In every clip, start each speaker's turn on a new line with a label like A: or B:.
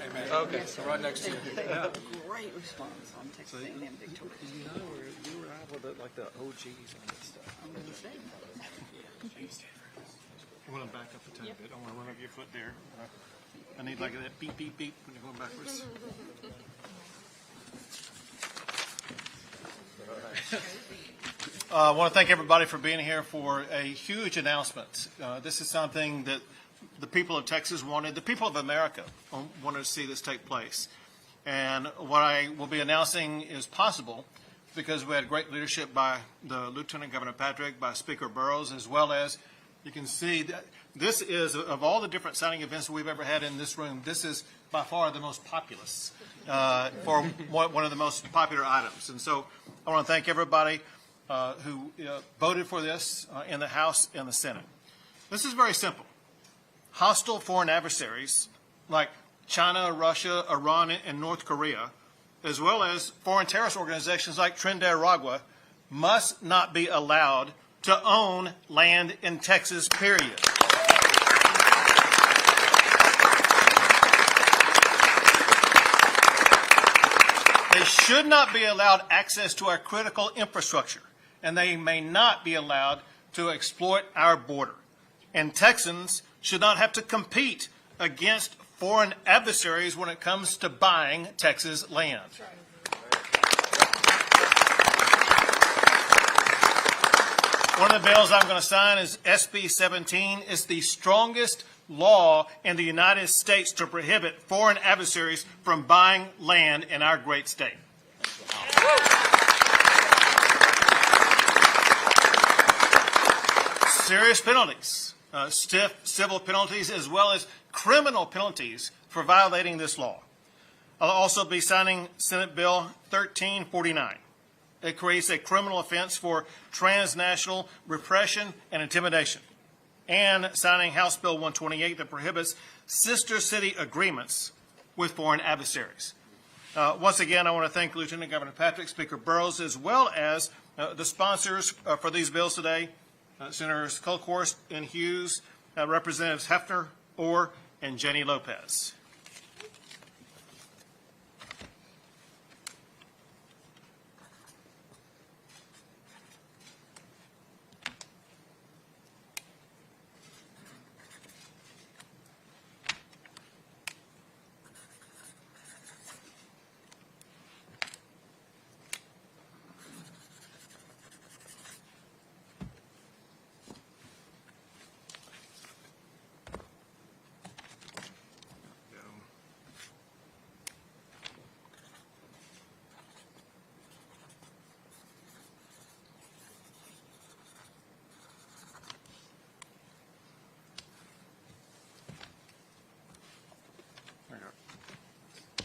A: Amen.
B: Okay.
C: Yes, sir.
A: Right next to you.
C: They
B: Yeah.
C: have a great response on Texas A&M victorious.
B: You know, you were out with like the OGs on this stuff.
C: I'm going to say.
B: I'm going to back up a tiny bit. I want to run over your foot there. I need like that beep, beep, beep when you're going backwards. I want to thank everybody for being here for a huge announcement. This is something that the people of Texas wanted, the people of America wanted to see this take place. And what I will be announcing is possible because we had great leadership by the Lieutenant Governor Patrick, by Speaker Burroughs, as well as you can see that this is, of all the different signing events we've ever had in this room, this is by far the most populous for one of the most popular items. And so I want to thank everybody who voted for this in the House and the Senate. This is very simple. Hostile foreign adversaries like China, Russia, Iran, and North Korea, as well as foreign terrorist organizations like Trinidad, must not be allowed to own land in Texas, period. They should not be allowed access to our critical infrastructure, and they may not be allowed to exploit our border. And Texans should not have to compete against foreign adversaries when it comes to buying Texas land. One of the bills I'm going to sign is SB 17. It's the strongest law in the United States to prohibit foreign adversaries from buying land in our great state. Serious penalties, stiff civil penalties, as well as criminal penalties for violating this law. I'll also be signing Senate Bill 1349. It creates a criminal offense for transnational repression and intimidation. And signing House Bill 128 that prohibits sister city agreements with foreign adversaries. Once again, I want to thank Lieutenant Governor Patrick, Speaker Burroughs, as well as the sponsors for these bills today, Senators Colhorst and Hughes, Representatives Hefner, Orr, and Jenny Lopez.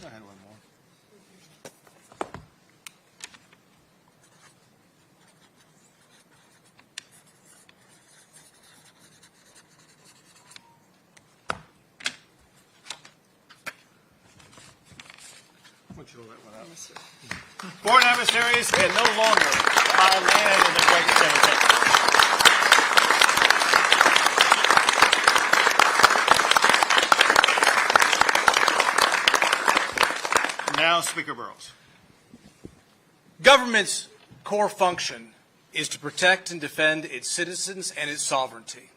B: I had one more. I want you to roll that one out. Foreign adversaries can no longer buy land in the great state of Texas. Now, Speaker Burroughs.
D: Government's core function is to protect and defend its citizens and its sovereignty.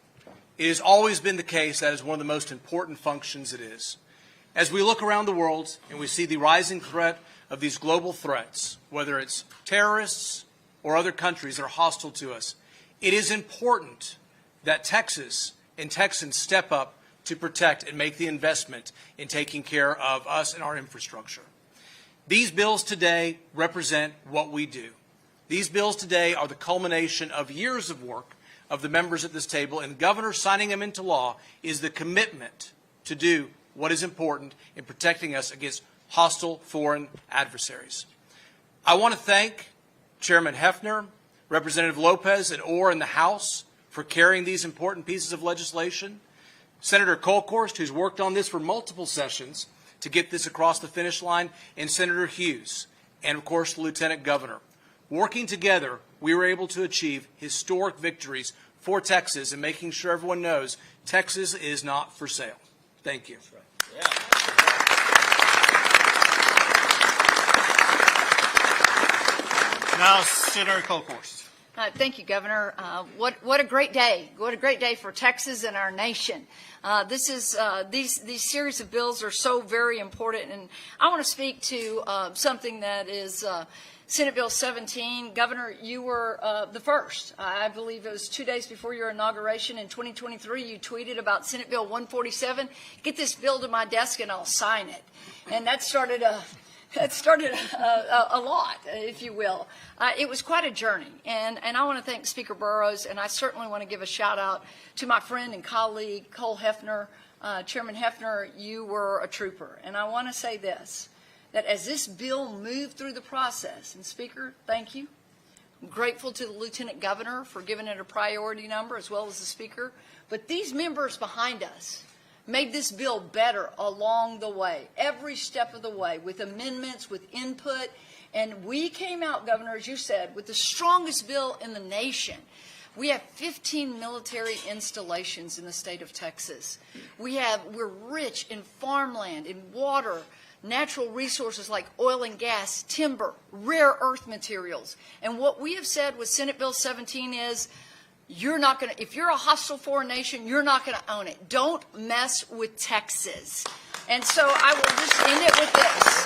D: It has always been the case that is one of the most important functions it is. As we look around the world and we see the rising threat of these global threats, whether it's terrorists or other countries that are hostile to us, it is important that Texas and Texans step up to protect and make the investment in taking care of us and our infrastructure. These bills today represent what we do. These bills today are the culmination of years of work of the members at this table, and the governor signing them into law is the commitment to do what is important in protecting us against hostile foreign adversaries. I want to thank Chairman Hefner, Representative Lopez, and Orr in the House for carrying these important pieces of legislation, Senator Colhorst, who's worked on this for multiple sessions to get this across the finish line, and Senator Hughes, and of course the Lieutenant Governor. Working together, we were able to achieve historic victories for Texas and making sure everyone knows Texas is not for sale. Thank you.
A: That's right. Yeah.
B: Now, Senator Colcourse.
C: Thank you, Governor. What a great day! What a great day for Texas and our nation. These series of bills are so very important, and I want to speak to something that is Senate Bill 17. Governor, you were the first. I believe it was 2 days before your inauguration in 2023. You tweeted about Senate Bill 147. Get this bill to my desk and I'll sign it. And that started a lot, if you will. It was quite a journey, and I want to thank Speaker Burroughs, and I certainly want to give a shout out to my friend and colleague Cole Hefner. Chairman Hefner, you were a trooper, and I want to say this, that as this bill moved through the process, and Speaker, thank you. I'm grateful to the Lieutenant Governor for giving it a priority number, as well as the Speaker, but these members behind us made this bill better along the way, every step of the way, with amendments, with input. And we came out, Governor, as you said, with the strongest bill in the nation. We have 15 military installations in the state of Texas. We're rich in farmland, in water, natural resources like oil and gas, timber, rare earth materials. And what we have said with Senate Bill 17 is, if you're a hostile foreign nation, you're not going to own it. Don't mess with Texas. And so I will just end it with this.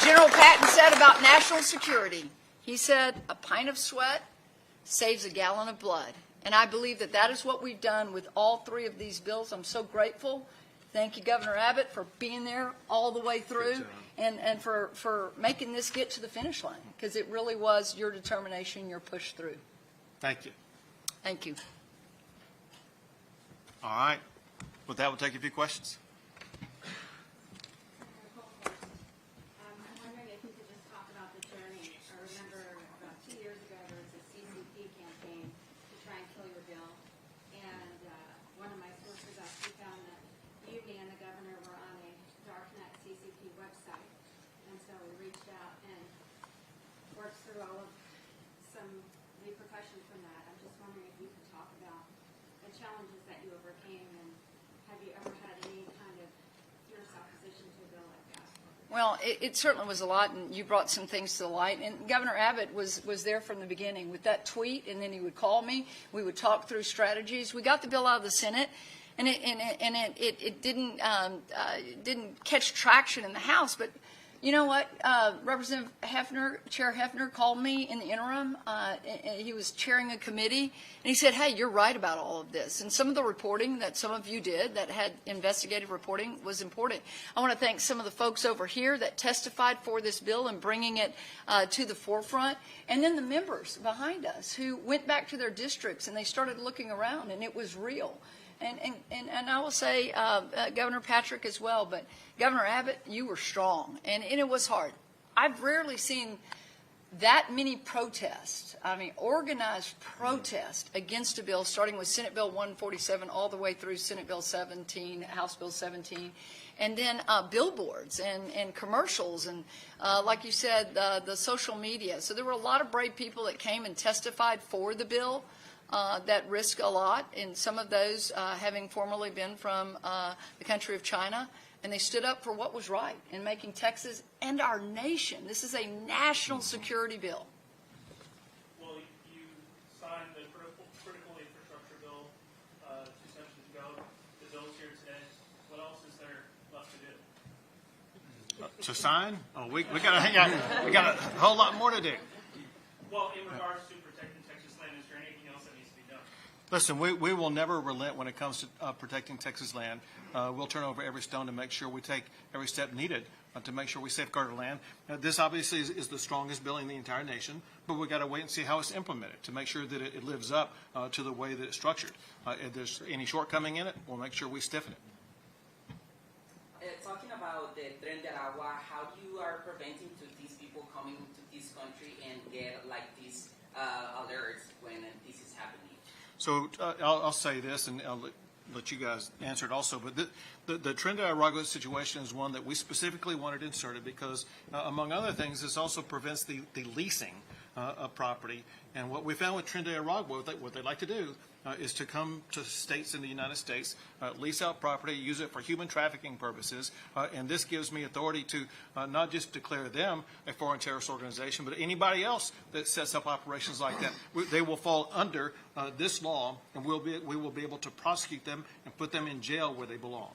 C: General Patton said about national security, he said, a pint of sweat saves a gallon of blood. And I believe that that is what we've done with all three of these bills. I'm so grateful. Thank you, Governor Abbott, for being there all the way through and for making this get to the finish line, because it really was your determination, your push through.
B: Thank you.
C: Thank you.
B: All right. With that, we'll take a few questions.
A: I'm wondering if you could just talk about the journey. I remember about 2 years ago there was a CCP campaign to try and kill your bill. And one of my sources actually found that you and the governor were on a darknet CCP website. And so we reached out and worked through all of some repercussions from that. I'm just wondering if you could talk about the challenges that you overcame, and have you ever had any kind of fierce opposition to a bill like that?
C: Well, it certainly was a lot, and you brought some things to the light. And Governor Abbott was there from the beginning with that tweet, and then he would call me. We would talk through strategies. We got the bill out of the Senate, and it didn't catch traction in the House, but. You know what? Representative Hefner, Chair Hefner, called me in the interim. He was chairing a committee, and he said, hey, you're right about all of this. And some of the reporting that some of you did that had investigative reporting was important. I want to thank some of the folks over here that testified for this bill and bringing it to the forefront. And then the members behind us who went back to their districts and they started looking around, and it was real. And I will say, Governor Patrick as well, but Governor Abbott, you were strong, and it was hard. I've rarely seen that many protests, organized protests against a bill, starting with Senate Bill 147 all the way through Senate Bill 17, House Bill 17, and then billboards and commercials and, like you said, the social media. So there were a lot of brave people that came and testified for the bill. That risk a lot, and some of those having formerly been from the country of China, and they stood up for what was right in making Texas and our nation. This is a national security bill.
E: Well, you signed the critical infrastructure bill 2 sessions ago. The bill's here today. What else is there left to do?
B: To sign? Oh, we got a whole lot more to do.
E: Well, in regards to protecting Texas land, is there anything else that needs to be done?
B: Listen, we will never relent when it comes to protecting Texas land. We'll turn over every stone to make sure we take every step needed to make sure we safeguard our land. This obviously is the strongest bill in the entire nation, but we've got to wait and see how it's implemented to make sure that it lives up to the way that it's structured. If there's any shortcoming in it, we'll make sure we stiffen it.
F: Talking about the Tren de Agua, how you are preventing these people coming to this country and get like these alerts when this is happening?
B: So I'll say this, and I'll let you guys answer it also, but the Tren de Agua situation is one that we specifically wanted inserted because, among other things, this also prevents the leasing of property. And what we found with Tren de Agua, what they like to do is to come to states in the United States, lease out property, use it for human trafficking purposes, and this gives me authority to not just declare them a foreign terrorist organization, but anybody else that sets up operations like that. They will fall under this law, and we will be able to prosecute them and put them in jail where they belong.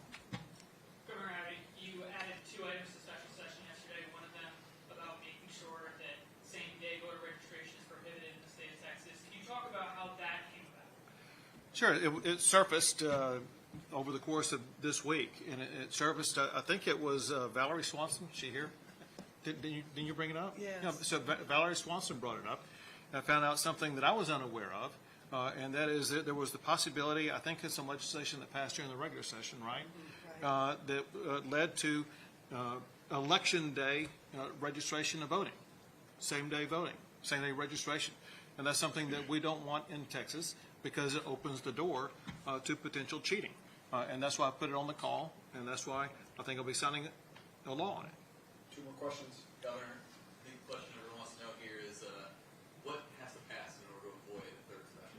E: Governor Abbott, you added 2 items to special session yesterday. One of them about making sure that same-day voter registration is prohibited in the state of Texas. Can you talk about how that came about?
B: Sure. It surfaced over the course of this week, and it surfaced, I think it was Valerie Swanson. Is she here? Didn't you bring it up?
G: Yes.
B: Yeah, so Valerie Swanson brought it up. I found out something that I was unaware of, and that is that there was the possibility, I think it's some legislation that passed during the regular session, right? That led to election day registration of voting, same-day voting, same-day registration. And that's something that we don't want in Texas because it opens the door to potential cheating. And that's why I put it on the call, and that's why I think I'll be signing a law on it.
H: 2 more questions. Governor, the question everyone wants to know here is what has to pass in order to avoid a third special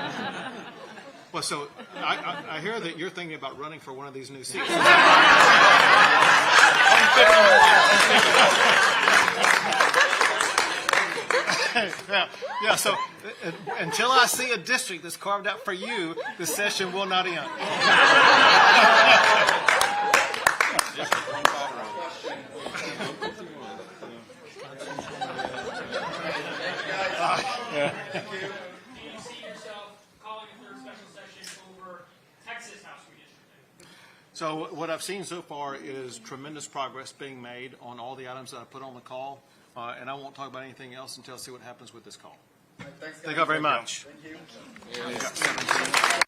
H: session?
B: Well, so I hear that you're thinking about running for one of these new seats. Yeah, so until I see a district that's carved out for you, the session will not end.
E: Do you see yourself calling a third special session over Texas House redistricting?
B: So what I've seen so far is tremendous progress being made on all the items that I put on the call, and I won't talk about anything else until I see what happens with this call.
H: Thanks,
B: Thank you very much.
H: Thank you.